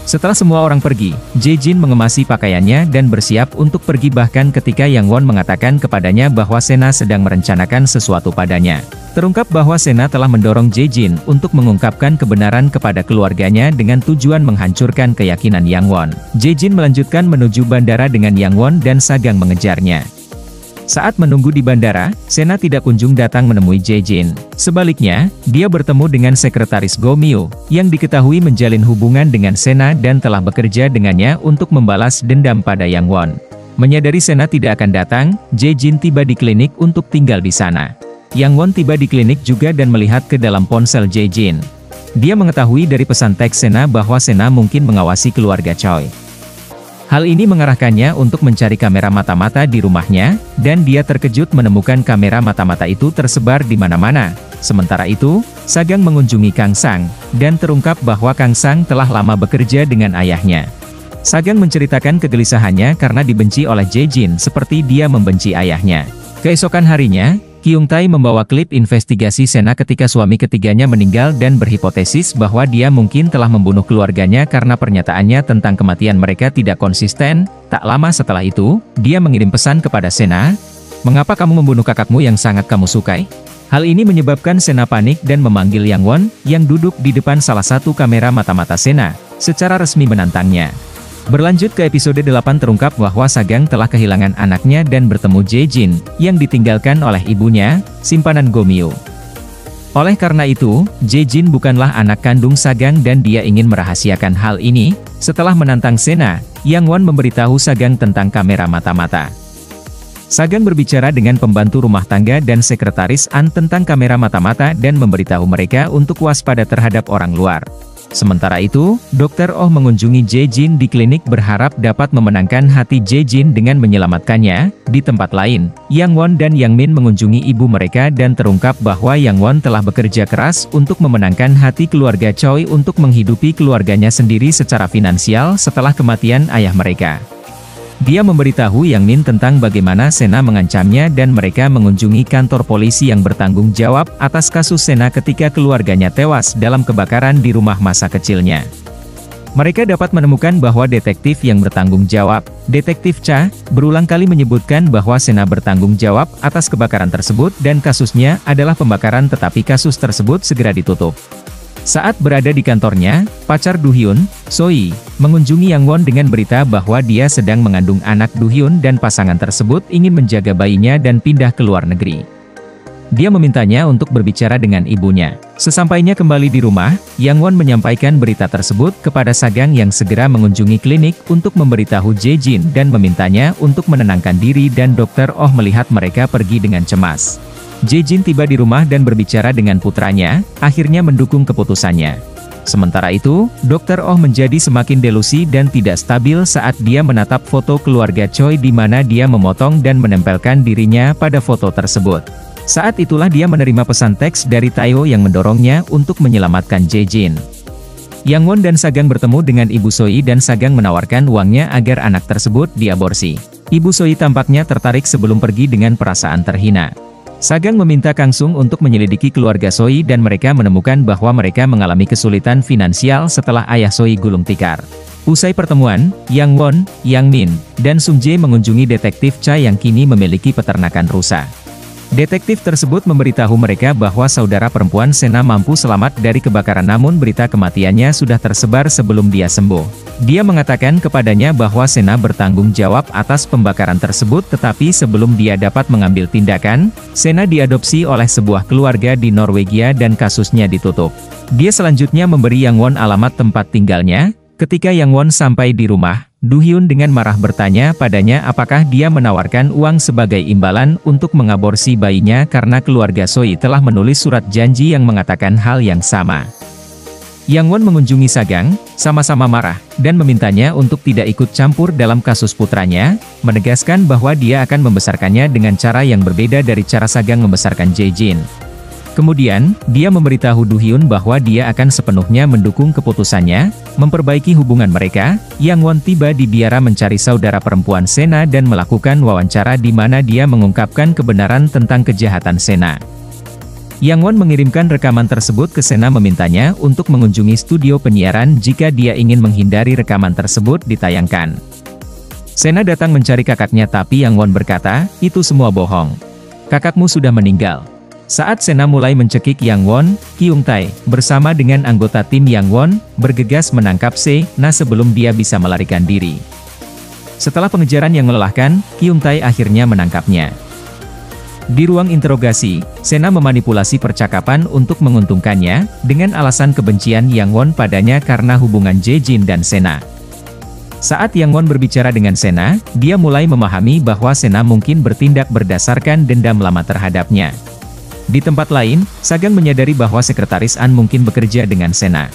Setelah semua orang pergi, Jae-jin mengemasi pakaiannya dan bersiap untuk pergi bahkan ketika Yang Won mengatakan kepadanya bahwa Sena sedang merencanakan sesuatu padanya. Terungkap bahwa Sena telah mendorong Jae-jin untuk mengungkapkan kebenaran kepada keluarganya dengan tujuan menghancurkan keyakinan Yang Won. Jae-jin melanjutkan menuju bandara dengan Yang Won dan Sagang mengejarnya. Saat menunggu di bandara, Sena tidak kunjung datang menemui Jae-jin. Sebaliknya, dia bertemu dengan sekretaris Go Myu, yang diketahui menjalin hubungan dengan Sena dan telah bekerja dengannya untuk membalas dendam pada Yang Won. Menyadari Sena tidak akan datang, Jae-jin tiba di klinik untuk tinggal di sana. Yang Won tiba di klinik juga dan melihat ke dalam ponsel Jae-jin. Dia mengetahui dari pesan teks Sena bahwa Sena mungkin mengawasi keluarga Choi. Hal ini mengarahkannya untuk mencari kamera mata-mata di rumahnya, dan dia terkejut menemukan kamera mata-mata itu tersebar di mana-mana. Sementara itu, Sagang mengunjungi Kang Sang, dan terungkap bahwa Kang Sang telah lama bekerja dengan ayahnya. Sagang menceritakan kegelisahannya karena dibenci oleh Jae-jin seperti dia membenci ayahnya. Keesokan harinya, Kyung Tae membawa klip investigasi Sena ketika suami ketiganya meninggal dan berhipotesis bahwa dia mungkin telah membunuh keluarganya karena pernyataannya tentang kematian mereka tidak konsisten. Tak lama setelah itu, dia mengirim pesan kepada Sena, "Mengapa kamu membunuh kakakmu yang sangat kamu sukai?" Hal ini menyebabkan Sena panik dan memanggil Yang Won, yang duduk di depan salah satu kamera mata-mata Sena, secara resmi menantangnya. Berlanjut ke episode 8 terungkap bahwa Sagang telah kehilangan anaknya dan bertemu Jae-jin, yang ditinggalkan oleh ibunya, simpanan Go Myu. Oleh karena itu, Jae-jin bukanlah anak kandung Sagang dan dia ingin merahasiakan hal ini. Setelah menantang Sena, Yang Won memberitahu Sagang tentang kamera mata-mata. Sagang berbicara dengan pembantu rumah tangga dan sekretaris An tentang kamera mata-mata dan memberitahu mereka untuk waspada terhadap orang luar. Sementara itu, Dr. Oh mengunjungi Jae-jin di klinik berharap dapat memenangkan hati Jae-jin dengan menyelamatkannya. Di tempat lain, Yang Won dan Yang Min mengunjungi ibu mereka dan terungkap bahwa Yang Won telah bekerja keras untuk memenangkan hati keluarga Choi untuk menghidupi keluarganya sendiri secara finansial setelah kematian ayah mereka. Dia memberitahu Yang Min tentang bagaimana Sena mengancamnya dan mereka mengunjungi kantor polisi yang bertanggung jawab atas kasus Sena ketika keluarganya tewas dalam kebakaran di rumah masa kecilnya. Mereka dapat menemukan bahwa detektif yang bertanggung jawab, Detektif Cha, berulang kali menyebutkan bahwa Sena bertanggung jawab atas kebakaran tersebut dan kasusnya adalah pembakaran tetapi kasus tersebut segera ditutup. Saat berada di kantornya, pacar Do Hyun, Soi, mengunjungi Yang Won dengan berita bahwa dia sedang mengandung anak Do Hyun dan pasangan tersebut ingin menjaga bayinya dan pindah ke luar negeri. Dia memintanya untuk berbicara dengan ibunya. Sesampainya kembali di rumah, Yang Won menyampaikan berita tersebut kepada Sagang yang segera mengunjungi klinik untuk memberitahu Jae-jin dan memintanya untuk menenangkan diri dan Dr. Oh melihat mereka pergi dengan cemas. Jae-jin tiba di rumah dan berbicara dengan putranya, akhirnya mendukung keputusannya. Sementara itu, Dr. Oh menjadi semakin delusi dan tidak stabil saat dia menatap foto keluarga Choi di mana dia memotong dan menempelkan dirinya pada foto tersebut. Saat itulah dia menerima pesan teks dari Tayo yang mendorongnya untuk menyelamatkan Jae-jin. Yang Won dan Sagang bertemu dengan Ibu Soi dan Sagang menawarkan uangnya agar anak tersebut diaborsi. Ibu Soi tampaknya tertarik sebelum pergi dengan perasaan terhina. Sagang meminta Kang Sung untuk menyelidiki keluarga Soi dan mereka menemukan bahwa mereka mengalami kesulitan finansial setelah ayah Soi gulung tikar. Usai pertemuan, Yang Won, Yang Min, dan Sung Jae mengunjungi detektif Cha yang kini memiliki peternakan rusa. Detektif tersebut memberitahu mereka bahwa saudara perempuan Sena mampu selamat dari kebakaran namun berita kematiannya sudah tersebar sebelum dia sembuh. Dia mengatakan kepadanya bahwa Sena bertanggung jawab atas pembakaran tersebut tetapi sebelum dia dapat mengambil tindakan, Sena diadopsi oleh sebuah keluarga di Norwegia dan kasusnya ditutup. Dia selanjutnya memberi Yang Won alamat tempat tinggalnya. Ketika Yang Won sampai di rumah, Do Hyun dengan marah bertanya padanya apakah dia menawarkan uang sebagai imbalan untuk mengaborsi bayinya karena keluarga Soi telah menulis surat janji yang mengatakan hal yang sama. Yang Won mengunjungi Sagang, sama-sama marah, dan memintanya untuk tidak ikut campur dalam kasus putranya, menegaskan bahwa dia akan membesarkannya dengan cara yang berbeda dari cara Sagang membesarkan Jae-jin. Kemudian, dia memberitahu Do Hyun bahwa dia akan sepenuhnya mendukung keputusannya, memperbaiki hubungan mereka. Yang Won tiba di biara mencari saudara perempuan Sena dan melakukan wawancara di mana dia mengungkapkan kebenaran tentang kejahatan Sena. Yang Won mengirimkan rekaman tersebut ke Sena memintanya untuk mengunjungi studio penyiaran jika dia ingin menghindari rekaman tersebut ditayangkan. Sena datang mencari kakaknya tapi Yang Won berkata, itu semua bohong. Kakakmu sudah meninggal. Saat Sena mulai mencekik Yang Won, Kyung Tae, bersama dengan anggota tim Yang Won, bergegas menangkap Sena sebelum dia bisa melarikan diri. Setelah pengejaran yang melelahkan, Kyung Tae akhirnya menangkapnya. Di ruang interogasi, Sena memanipulasi percakapan untuk menguntungkannya, dengan alasan kebencian Yang Won padanya karena hubungan Jae-jin dan Sena. Saat Yang Won berbicara dengan Sena, dia mulai memahami bahwa Sena mungkin bertindak berdasarkan dendam lama terhadapnya. Di tempat lain, Sagang menyadari bahwa Sekretaris An mungkin bekerja dengan Sena.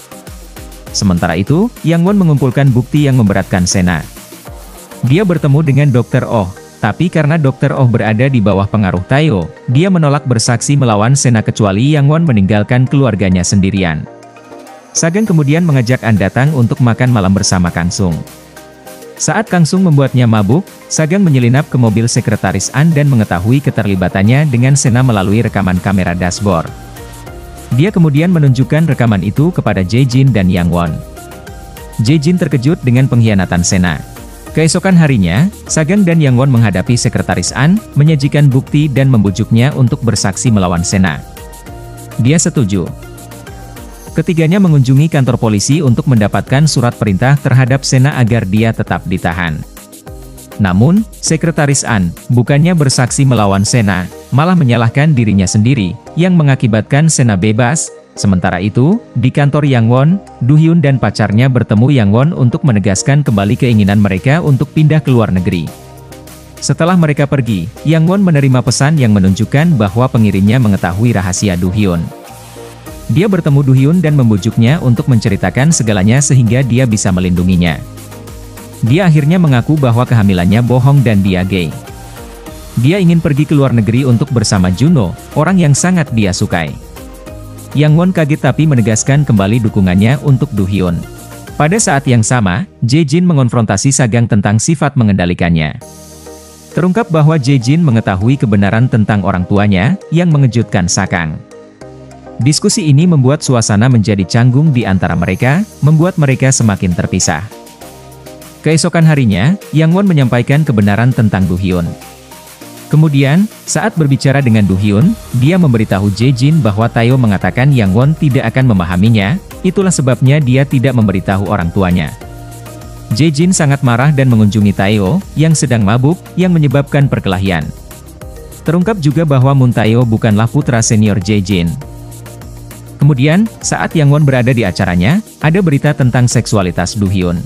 Sementara itu, Yang Won mengumpulkan bukti yang memberatkan Sena. Dia bertemu dengan Dr. Oh, tapi karena Dr. Oh berada di bawah pengaruh Tayo, dia menolak bersaksi melawan Sena kecuali Yang Won meninggalkan keluarganya sendirian. Sagang kemudian mengajak An datang untuk makan malam bersama Kang Sung. Saat Kang Sung membuatnya mabuk, Sagang menyelinap ke mobil Sekretaris An dan mengetahui keterlibatannya dengan Sena melalui rekaman kamera dashboard. Dia kemudian menunjukkan rekaman itu kepada Jae-jin dan Yang Won. Jae-jin terkejut dengan pengkhianatan Sena. Keesokan harinya, Sagang dan Yang Won menghadapi Sekretaris An, menyajikan bukti dan membujuknya untuk bersaksi melawan Sena. Dia setuju. Ketiganya mengunjungi kantor polisi untuk mendapatkan surat perintah terhadap Sena agar dia tetap ditahan. Namun, Sekretaris An, bukannya bersaksi melawan Sena, malah menyalahkan dirinya sendiri, yang mengakibatkan Sena bebas. Sementara itu, di kantor Yang Won, Do Hyun dan pacarnya bertemu Yang Won untuk menegaskan kembali keinginan mereka untuk pindah ke luar negeri. Setelah mereka pergi, Yang Won menerima pesan yang menunjukkan bahwa pengirimnya mengetahui rahasia Do Hyun. Dia bertemu Do Hyun dan membujuknya untuk menceritakan segalanya sehingga dia bisa melindunginya. Dia akhirnya mengaku bahwa kehamilannya bohong dan dia gay. Dia ingin pergi ke luar negeri untuk bersama Juno, orang yang sangat dia sukai. Yang Won kaget tapi menegaskan kembali dukungannya untuk Do Hyun. Pada saat yang sama, Jae-jin mengonfrontasi Sagang tentang sifat mengendalikannya. Terungkap bahwa Jae-jin mengetahui kebenaran tentang orang tuanya, yang mengejutkan Sagang. Diskusi ini membuat suasana menjadi canggung di antara mereka, membuat mereka semakin terpisah. Keesokan harinya, Yang Won menyampaikan kebenaran tentang Do Hyun. Kemudian, saat berbicara dengan Do Hyun, dia memberitahu Jae-jin bahwa Taeyo mengatakan Yang Won tidak akan memahaminya, itulah sebabnya dia tidak memberitahu orang tuanya. Jae-jin sangat marah dan mengunjungi Taeyo, yang sedang mabuk, yang menyebabkan perkelahian. Terungkap juga bahwa Moon Taeyo bukanlah putra senior Jae-jin. Kemudian, saat Yang Won berada di acaranya, ada berita tentang seksualitas Do Hyun.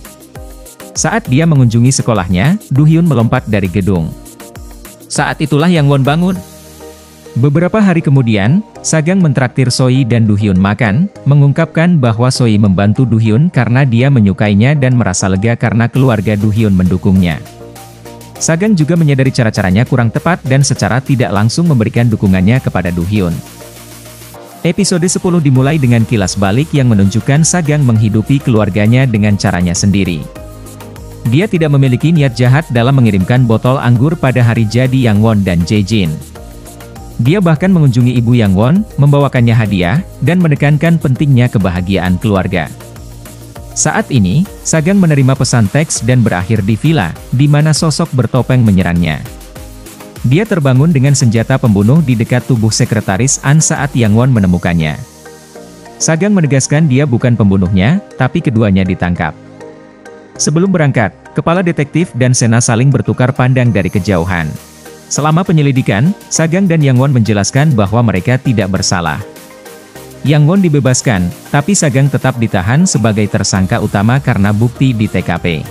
Saat dia mengunjungi sekolahnya, Do Hyun melompat dari gedung. Saat itulah Yang Won bangun. Beberapa hari kemudian, Sagang mentraktir Soi dan Do Hyun makan, mengungkapkan bahwa Soi membantu Do Hyun karena dia menyukainya dan merasa lega karena keluarga Do Hyun mendukungnya. Sagang juga menyadari cara-caranya kurang tepat dan secara tidak langsung memberikan dukungannya kepada Do Hyun. Episode 10 dimulai dengan kilas balik yang menunjukkan Sagang menghidupi keluarganya dengan caranya sendiri. Dia tidak memiliki niat jahat dalam mengirimkan botol anggur pada hari jadi Yang Won dan Jae-jin. Dia bahkan mengunjungi ibu Yang Won, membawakannya hadiah, dan menekankan pentingnya kebahagiaan keluarga. Saat ini, Sagang menerima pesan teks dan berakhir di villa, di mana sosok bertopeng menyerangnya. Dia terbangun dengan senjata pembunuh di dekat tubuh sekretaris An saat Yang Won menemukannya. Sagang menegaskan dia bukan pembunuhnya, tapi keduanya ditangkap. Sebelum berangkat, kepala detektif dan Sena saling bertukar pandang dari kejauhan. Selama penyelidikan, Sagang dan Yang Won menjelaskan bahwa mereka tidak bersalah. Yang Won dibebaskan, tapi Sagang tetap ditahan sebagai tersangka utama karena bukti di TKP.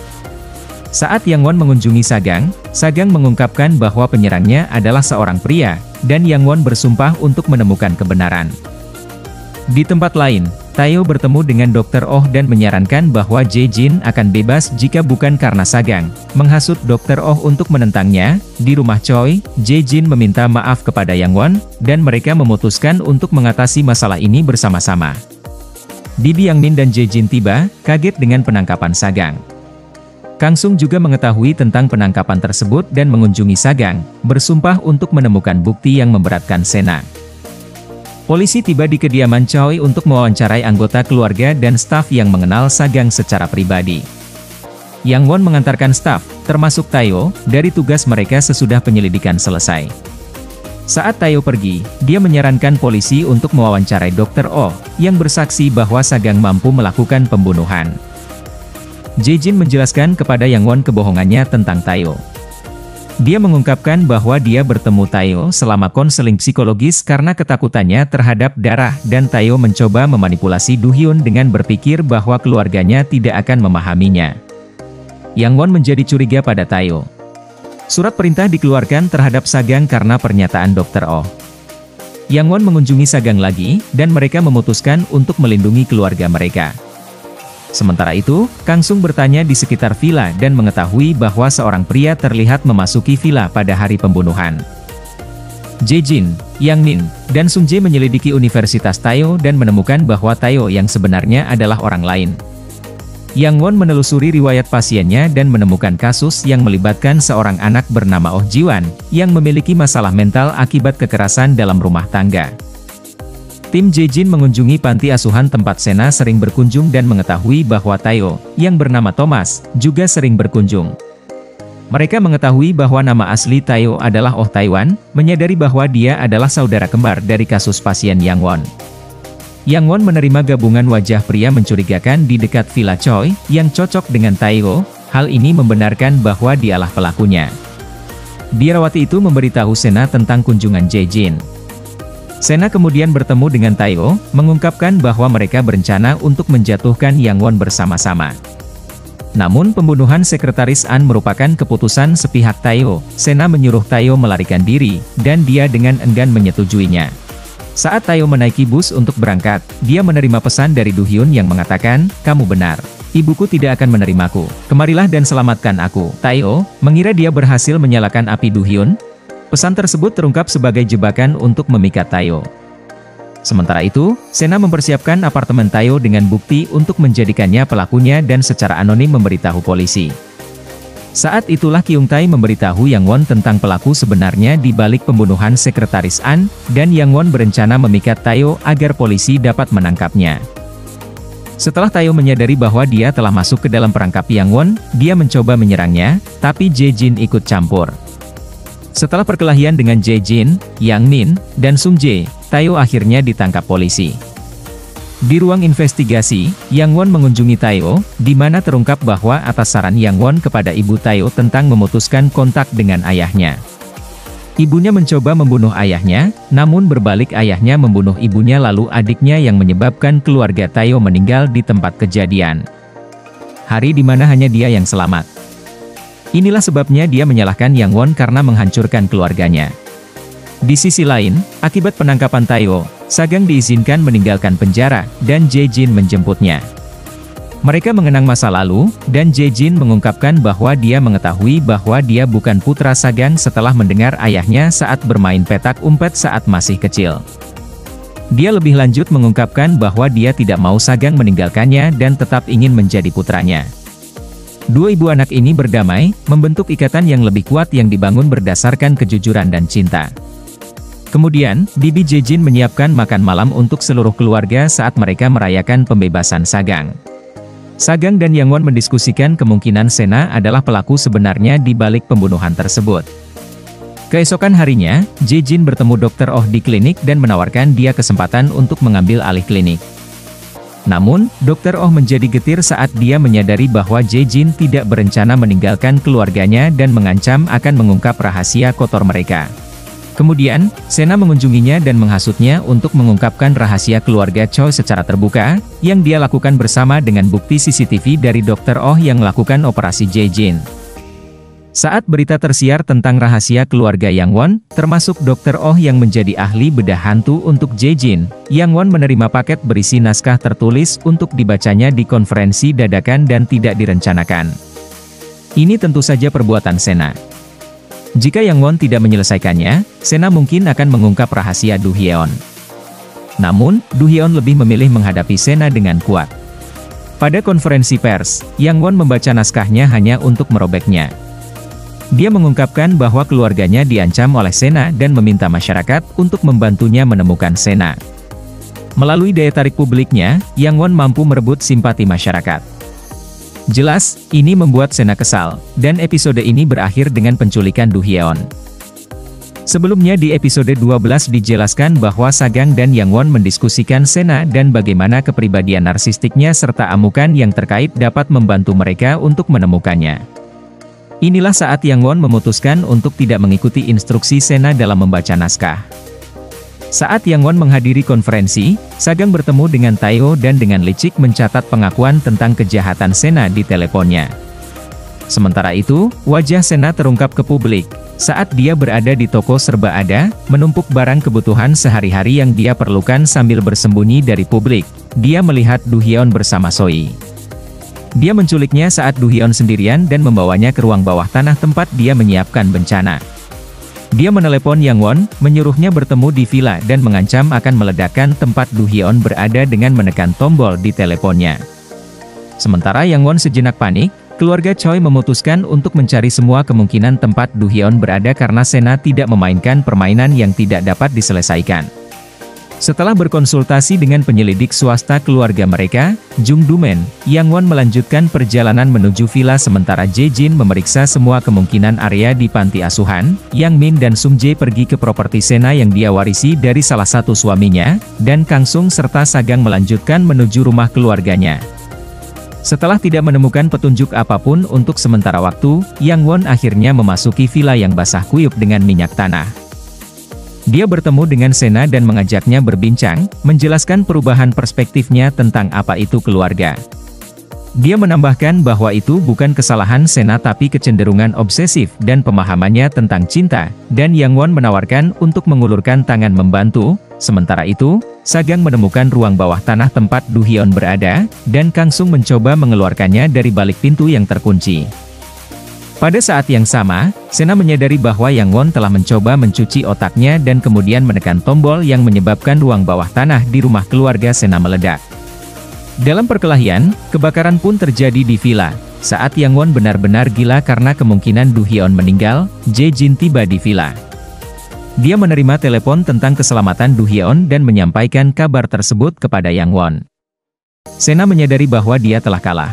Saat Yang Won mengunjungi Sagang, Sagang mengungkapkan bahwa penyerangnya adalah seorang pria, dan Yang Won bersumpah untuk menemukan kebenaran. Di tempat lain, Taeyo bertemu dengan Dr. Oh dan menyarankan bahwa Jae-jin akan bebas jika bukan karena Sagang menghasut Dr. Oh untuk menentangnya. Di rumah Choi, Jae-jin meminta maaf kepada Yang Won, dan mereka memutuskan untuk mengatasi masalah ini bersama-sama. Bibi Yang Min dan Jae-jin tiba, kaget dengan penangkapan Sagang. Kang Sung juga mengetahui tentang penangkapan tersebut dan mengunjungi Sagang, bersumpah untuk menemukan bukti yang memberatkan Sena. Polisi tiba di kediaman Choi untuk mewawancarai anggota keluarga dan staf yang mengenal Sagang secara pribadi. Yang Won mengantarkan staf, termasuk Taeyo, dari tugas mereka sesudah penyelidikan selesai. Saat Taeyo pergi, dia menyarankan polisi untuk mewawancarai Dr. Oh, yang bersaksi bahwa Sagang mampu melakukan pembunuhan. Jae-jin menjelaskan kepada Yang Won kebohongannya tentang Taeyo. Dia mengungkapkan bahwa dia bertemu Taeyo selama konseling psikologis karena ketakutannya terhadap darah dan Taeyo mencoba memanipulasi Do Hyun dengan berpikir bahwa keluarganya tidak akan memahaminya. Yang Won menjadi curiga pada Taeyo. Surat perintah dikeluarkan terhadap Sagang karena pernyataan Dr. Oh. Yang Won mengunjungi Sagang lagi, dan mereka memutuskan untuk melindungi keluarga mereka. Sementara itu, Kang Sung bertanya di sekitar villa dan mengetahui bahwa seorang pria terlihat memasuki villa pada hari pembunuhan. Jae-jin, Yang Min, dan Sung Jae menyelidiki Universitas Taeyo dan menemukan bahwa Taeyo yang sebenarnya adalah orang lain. Yang Won menelusuri riwayat pasiennya dan menemukan kasus yang melibatkan seorang anak bernama Oh Ji-wan, yang memiliki masalah mental akibat kekerasan dalam rumah tangga. Tim Jae-jin mengunjungi panti asuhan tempat Sena sering berkunjung dan mengetahui bahwa Taeyo, yang bernama Thomas, juga sering berkunjung. Mereka mengetahui bahwa nama asli Taeyo adalah Oh Taiwan, menyadari bahwa dia adalah saudara kembar dari kasus pasien Yang Won. Yang Won menerima gabungan wajah pria mencurigakan di dekat Villa Choi, yang cocok dengan Taeyo. Hal ini membenarkan bahwa dialah pelakunya. Biarawati itu memberitahu Sena tentang kunjungan Jae-jin. Sena kemudian bertemu dengan Taeyo, mengungkapkan bahwa mereka berencana untuk menjatuhkan Yang Won bersama-sama. Namun pembunuhan sekretaris An merupakan keputusan sepihak Taeyo. Sena menyuruh Taeyo melarikan diri, dan dia dengan enggan menyetujuinya. Saat Taeyo menaiki bus untuk berangkat, dia menerima pesan dari Do Hyun yang mengatakan, "Kamu benar. Ibuku tidak akan menerimaku. Kemarilah dan selamatkan aku." Taeyo mengira dia berhasil menyalakan api Do Hyun. Pesan tersebut terungkap sebagai jebakan untuk memikat Taeyo. Sementara itu, Sena mempersiapkan apartemen Tayo dengan bukti untuk menjadikannya pelakunya dan secara anonim memberitahu polisi. Saat itulah Kyung Tae memberitahu Yang Won tentang pelaku sebenarnya di balik pembunuhan sekretaris An, dan Yang Won berencana memikat Tayo agar polisi dapat menangkapnya. Setelah Tayo menyadari bahwa dia telah masuk ke dalam perangkap Yang Won, dia mencoba menyerangnya, tapi Jae Jin ikut campur. Setelah perkelahian dengan Jae Jin, Yang Min, dan Sung Jae, Tayo akhirnya ditangkap polisi. Di ruang investigasi, Yang Won mengunjungi Tayo, di mana terungkap bahwa atas saran Yang Won kepada ibu Tayo tentang memutuskan kontak dengan ayahnya. Ibunya mencoba membunuh ayahnya, namun berbalik ayahnya membunuh ibunya lalu adiknya yang menyebabkan keluarga Tayo meninggal di tempat kejadian. Hari di mana hanya dia yang selamat. Inilah sebabnya dia menyalahkan Yang Won karena menghancurkan keluarganya. Di sisi lain, akibat penangkapan Tayo, Sagang diizinkan meninggalkan penjara, dan Jae Jin menjemputnya. Mereka mengenang masa lalu, dan Jae Jin mengungkapkan bahwa dia mengetahui bahwa dia bukan putra Sagang setelah mendengar ayahnya saat bermain petak umpet saat masih kecil. Dia lebih lanjut mengungkapkan bahwa dia tidak mau Sagang meninggalkannya dan tetap ingin menjadi putranya. Dua ibu anak ini berdamai, membentuk ikatan yang lebih kuat yang dibangun berdasarkan kejujuran dan cinta. Kemudian, bibi Jae Jin menyiapkan makan malam untuk seluruh keluarga saat mereka merayakan pembebasan Sagang. Sagang dan Yang Won mendiskusikan kemungkinan Sena adalah pelaku sebenarnya di balik pembunuhan tersebut. Keesokan harinya, Jae Jin bertemu Dr. Oh di klinik dan menawarkan dia kesempatan untuk mengambil alih klinik. Namun, Dr. Oh menjadi getir saat dia menyadari bahwa Jae Jin tidak berencana meninggalkan keluarganya dan mengancam akan mengungkap rahasia kotor mereka. Kemudian, Sena mengunjunginya dan menghasutnya untuk mengungkapkan rahasia keluarga Choi secara terbuka, yang dia lakukan bersama dengan bukti CCTV dari Dr. Oh yang melakukan operasi Jae Jin. Saat berita tersiar tentang rahasia keluarga Yang Won, termasuk Dr. Oh yang menjadi ahli bedah hantu untuk Jae Jin, Yang Won menerima paket berisi naskah tertulis untuk dibacanya di konferensi dadakan dan tidak direncanakan. Ini tentu saja perbuatan Sena. Jika Yang Won tidak menyelesaikannya, Sena mungkin akan mengungkap rahasia Do Hyeon. Namun, Do Hyeon lebih memilih menghadapi Sena dengan kuat. Pada konferensi pers, Yang Won membaca naskahnya hanya untuk merobeknya. Dia mengungkapkan bahwa keluarganya diancam oleh Sena dan meminta masyarakat untuk membantunya menemukan Sena. Melalui daya tarik publiknya, Yang Won mampu merebut simpati masyarakat. Jelas, ini membuat Sena kesal, dan episode ini berakhir dengan penculikan Do Hyeon. Sebelumnya di episode 12 dijelaskan bahwa Sagang dan Yang Won mendiskusikan Sena dan bagaimana kepribadian narsistiknya serta amukan yang terkait dapat membantu mereka untuk menemukannya. Inilah saat Yang Won memutuskan untuk tidak mengikuti instruksi Sena dalam membaca naskah. Saat Yang Won menghadiri konferensi, Sagang bertemu dengan Tayo dan dengan licik mencatat pengakuan tentang kejahatan Sena di teleponnya. Sementara itu, wajah Sena terungkap ke publik, saat dia berada di toko serba ada, menumpuk barang kebutuhan sehari-hari yang dia perlukan sambil bersembunyi dari publik. Dia melihat Do Hyeon bersama Soi. Dia menculiknya saat Do Hyeon sendirian dan membawanya ke ruang bawah tanah tempat dia menyiapkan bencana. Dia menelepon Yang Won, menyuruhnya bertemu di villa dan mengancam akan meledakkan tempat Do Hyeon berada dengan menekan tombol di teleponnya. Sementara Yang Won sejenak panik, keluarga Choi memutuskan untuk mencari semua kemungkinan tempat Do Hyeon berada karena Sena tidak memainkan permainan yang tidak dapat diselesaikan. Setelah berkonsultasi dengan penyelidik swasta keluarga mereka, Jung Dumen, Yang Won melanjutkan perjalanan menuju villa sementara Jae Jin memeriksa semua kemungkinan area di panti asuhan. Yang Min dan Sung Jae pergi ke properti Sena yang dia warisi dari salah satu suaminya, dan Kang Sung serta Sagang melanjutkan menuju rumah keluarganya. Setelah tidak menemukan petunjuk apapun untuk sementara waktu, Yang Won akhirnya memasuki villa yang basah kuyup dengan minyak tanah. Dia bertemu dengan Sena dan mengajaknya berbincang, menjelaskan perubahan perspektifnya tentang apa itu keluarga. Dia menambahkan bahwa itu bukan kesalahan Sena tapi kecenderungan obsesif dan pemahamannya tentang cinta, dan Yang Won menawarkan untuk mengulurkan tangan membantu. Sementara itu, Sagang menemukan ruang bawah tanah tempat Do Hyeon berada, dan Kang Sung mencoba mengeluarkannya dari balik pintu yang terkunci. Pada saat yang sama, Sena menyadari bahwa Yang Won telah mencoba mencuci otaknya dan kemudian menekan tombol yang menyebabkan ruang bawah tanah di rumah keluarga Sena meledak. Dalam perkelahian, kebakaran pun terjadi di villa. Saat Yang Won benar-benar gila karena kemungkinan Do Hyun meninggal, Jae Jin tiba di villa. Dia menerima telepon tentang keselamatan Do Hyun dan menyampaikan kabar tersebut kepada Yang Won. Sena menyadari bahwa dia telah kalah.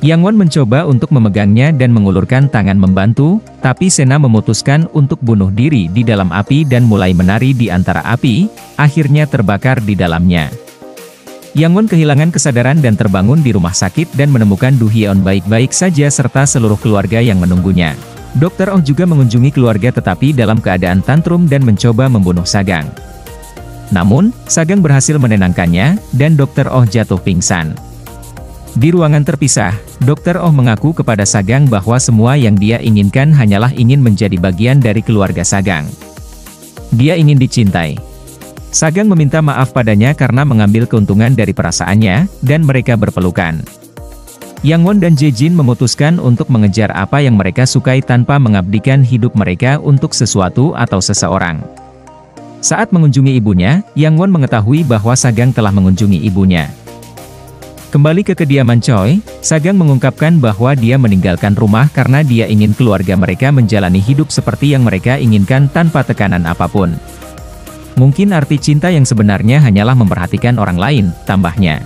Yang Won mencoba untuk memegangnya dan mengulurkan tangan membantu, tapi Sena memutuskan untuk bunuh diri di dalam api dan mulai menari di antara api, akhirnya terbakar di dalamnya. Yang Won kehilangan kesadaran dan terbangun di rumah sakit dan menemukan Do Hyun baik-baik saja serta seluruh keluarga yang menunggunya. Dr. Oh juga mengunjungi keluarga tetapi dalam keadaan tantrum dan mencoba membunuh Sagang. Namun, Sagang berhasil menenangkannya, dan Dr. Oh jatuh pingsan. Di ruangan terpisah, Dr. Oh mengaku kepada Sagang bahwa semua yang dia inginkan hanyalah ingin menjadi bagian dari keluarga Sagang. Dia ingin dicintai. Sagang meminta maaf padanya karena mengambil keuntungan dari perasaannya, dan mereka berpelukan. Yang Won dan Jae Jin memutuskan untuk mengejar apa yang mereka sukai tanpa mengabdikan hidup mereka untuk sesuatu atau seseorang. Saat mengunjungi ibunya, Yang Won mengetahui bahwa Sagang telah mengunjungi ibunya. Kembali ke kediaman Choi, Sagang mengungkapkan bahwa dia meninggalkan rumah karena dia ingin keluarga mereka menjalani hidup seperti yang mereka inginkan tanpa tekanan apapun. Mungkin arti cinta yang sebenarnya hanyalah memperhatikan orang lain, tambahnya.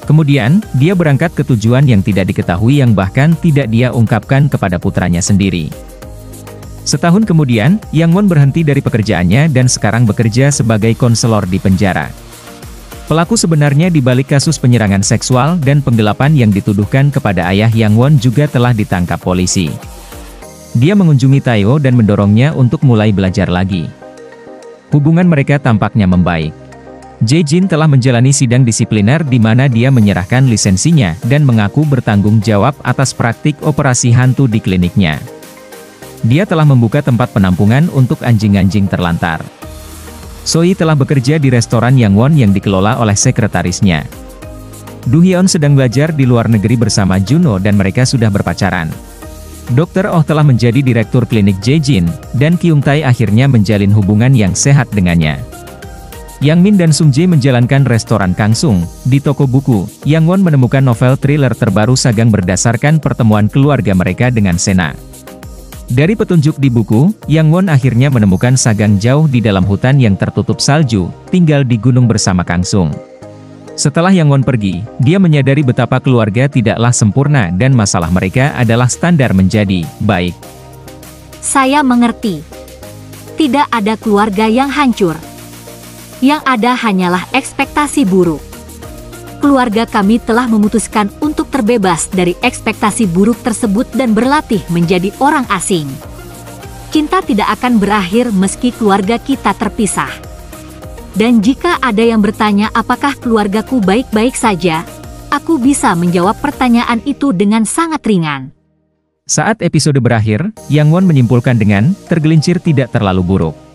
Kemudian, dia berangkat ke tujuan yang tidak diketahui yang bahkan tidak dia ungkapkan kepada putranya sendiri. Setahun kemudian, Yang Won berhenti dari pekerjaannya dan sekarang bekerja sebagai konselor di penjara. Pelaku sebenarnya di balik kasus penyerangan seksual dan penggelapan yang dituduhkan kepada ayah Yang Won juga telah ditangkap polisi. Dia mengunjungi Tayo dan mendorongnya untuk mulai belajar lagi. Hubungan mereka tampaknya membaik. Jae Jin telah menjalani sidang disipliner di mana dia menyerahkan lisensinya dan mengaku bertanggung jawab atas praktik operasi hantu di kliniknya. Dia telah membuka tempat penampungan untuk anjing-anjing terlantar. Soi telah bekerja di restoran Yang Won yang dikelola oleh sekretarisnya. Do Hyun sedang belajar di luar negeri bersama Juno dan mereka sudah berpacaran. Dr. Oh telah menjadi direktur klinik Jae Jin, dan Kyung Tae akhirnya menjalin hubungan yang sehat dengannya. Yang Min dan Sung Jae menjalankan restoran Kang Sung. Di toko buku, Yang Won menemukan novel thriller terbaru Sagang berdasarkan pertemuan keluarga mereka dengan Sena. Dari petunjuk di buku, Yang Won akhirnya menemukan Sagang jauh di dalam hutan yang tertutup salju, tinggal di gunung bersama Kang Sung. Setelah Yang Won pergi, dia menyadari betapa keluarga tidaklah sempurna dan masalah mereka adalah standar menjadi baik. Saya mengerti. Tidak ada keluarga yang hancur. Yang ada hanyalah ekspektasi buruk. Keluarga kami telah memutuskan untuk terbebas dari ekspektasi buruk tersebut dan berlatih menjadi orang asing. Cinta tidak akan berakhir meski keluarga kita terpisah. Dan jika ada yang bertanya apakah keluargaku baik-baik saja, aku bisa menjawab pertanyaan itu dengan sangat ringan. Saat episode berakhir, Yang Won menyimpulkan dengan tergelincir tidak terlalu buruk.